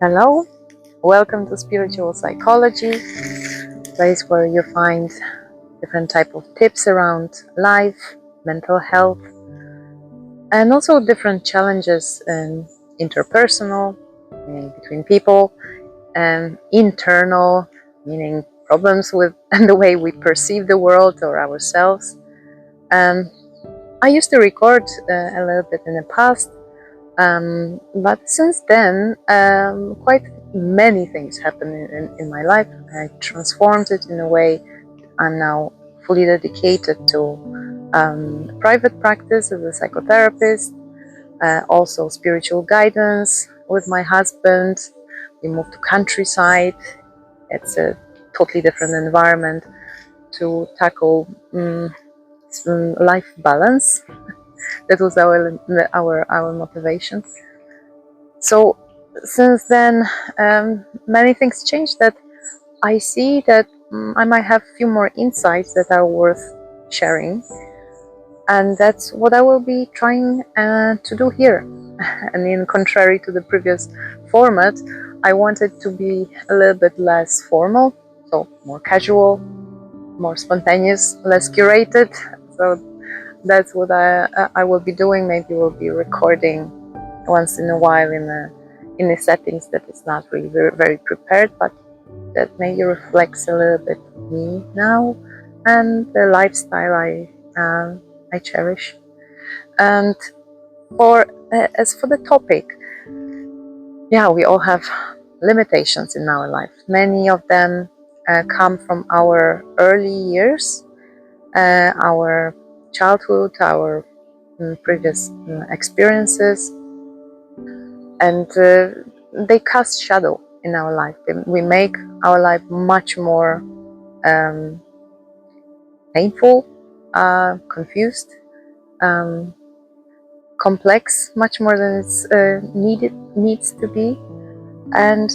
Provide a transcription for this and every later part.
Hello, welcome to Spiritual Psychology, place where you find different type of tips around life, mental health, and also different challenges in interpersonal, meaning between people, and internal, meaning problems with and the way we perceive the world or ourselves. I used to record a little bit in the past, but since then, quite many things happened in my life. I transformed it in a way. I'm now fully dedicated to private practice as a psychotherapist, also spiritual guidance with my husband. We moved to countryside. It's a totally different environment to tackle life balance. That was our motivation. So since then, many things changed. That I see that I might have a few more insights that are worth sharing, and that's what I will be trying to do here. And in contrary to the previous format, I wanted to be a little bit less formal, so more casual, more spontaneous, less curated. So that's what I will be doing. Maybe we'll be recording once in a while in the settings that is not really very prepared, but that maybe reflects a little bit me now and the lifestyle I cherish. And as for the topic, yeah, we all have limitations in our life. Many of them come from our early years, our childhood, our previous experiences, and they cast shadow in our life. We make our life much more painful, confused, um, complex, much more than it's needs to be. And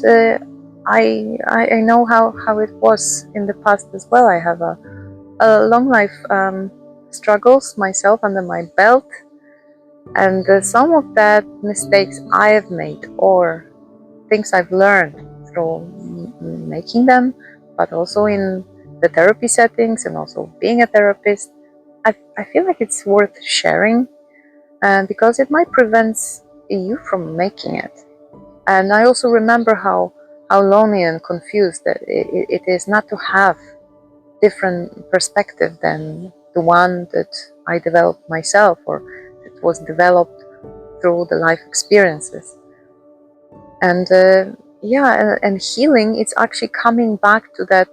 I know how it was in the past as well. I have a long life struggles myself under my belt, and some of that mistakes I have made or things I've learned through making them, but also in the therapy settings and also being a therapist, I feel like it's worth sharing because it might prevent you from making it. And I also remember how lonely and confused that it is not to have different perspective than the one that I developed myself or that was developed through the life experiences. And and healing, it's actually coming back to that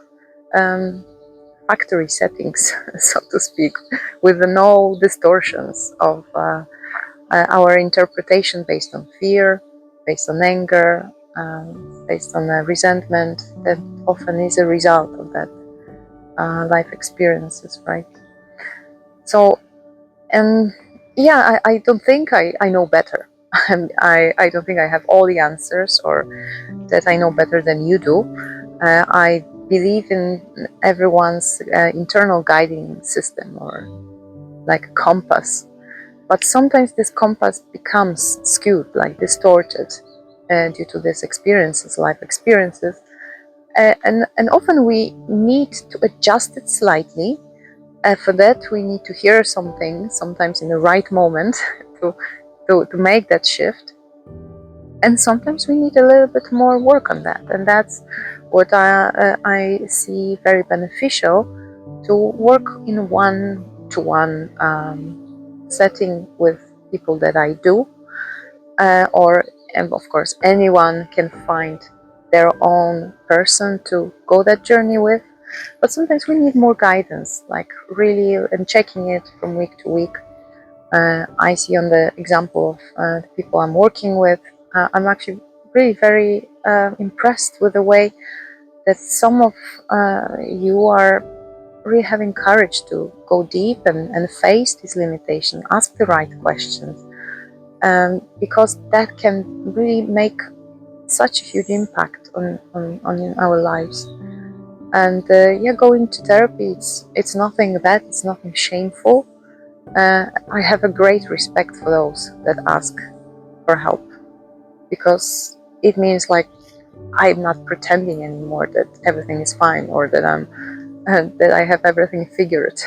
factory settings, so to speak, with no distortions of our interpretation based on fear, based on anger, based on resentment that often is a result of that life experiences, right? So, and yeah, I don't think I know better. I don't think I have all the answers or that I know better than you do. I believe in everyone's internal guiding system or like a compass. But sometimes this compass becomes skewed, like distorted, due to these experiences, life experiences. And often we need to adjust it slightly. For that, we need to hear something, sometimes in the right moment, to make that shift. And sometimes we need a little bit more work on that. And that's what I see very beneficial, to work in one-to-one setting with people that I do, or and of course anyone can find their own person to go that journey with. But sometimes we need more guidance, like really, and checking it from week to week. I see on the example of the people I'm working with, I'm actually really very impressed with the way that some of you are really having courage to go deep and face this limitation, ask the right questions, because that can really make such a huge impact on our lives. And going to therapy, it's nothing bad, it's nothing shameful. I have a great respect for those that ask for help, because it means like I'm not pretending anymore that everything is fine, or that that I have everything figured.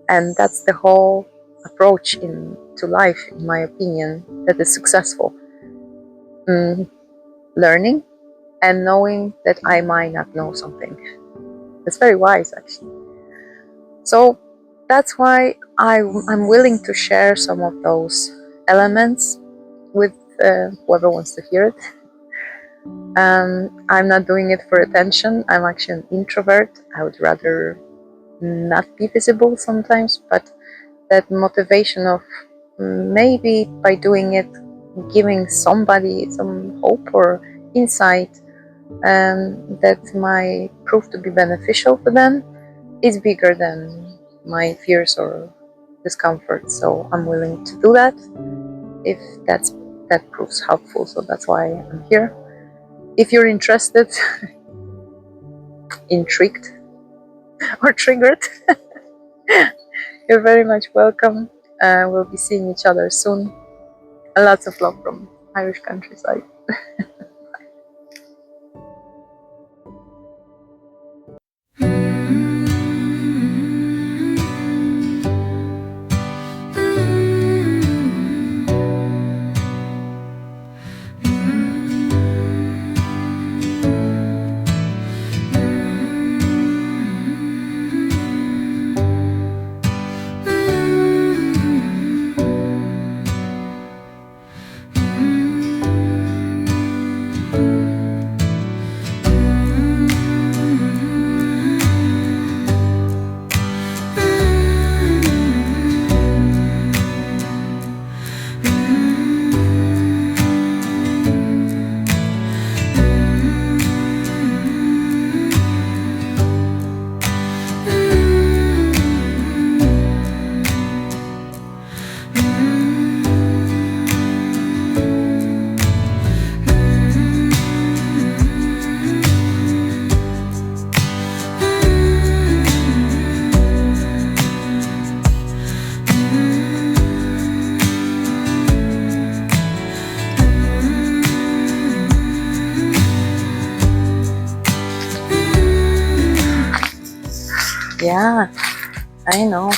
And that's the whole approach to life, in my opinion, that is successful. Learning and knowing that I might not know something. It's very wise, actually. So that's why I'm willing to share some of those elements with whoever wants to hear it. I'm not doing it for attention. I'm actually an introvert. I would rather not be visible sometimes, but that motivation of maybe by doing it, giving somebody some hope or insight that might prove to be beneficial for them is bigger than my fears or discomfort. So I'm willing to do that if that proves helpful. So that's why I'm here. If you're interested, intrigued, or triggered, you're very much welcome. We'll be seeing each other soon. Lots of love from Irish countryside. Yeah, I know.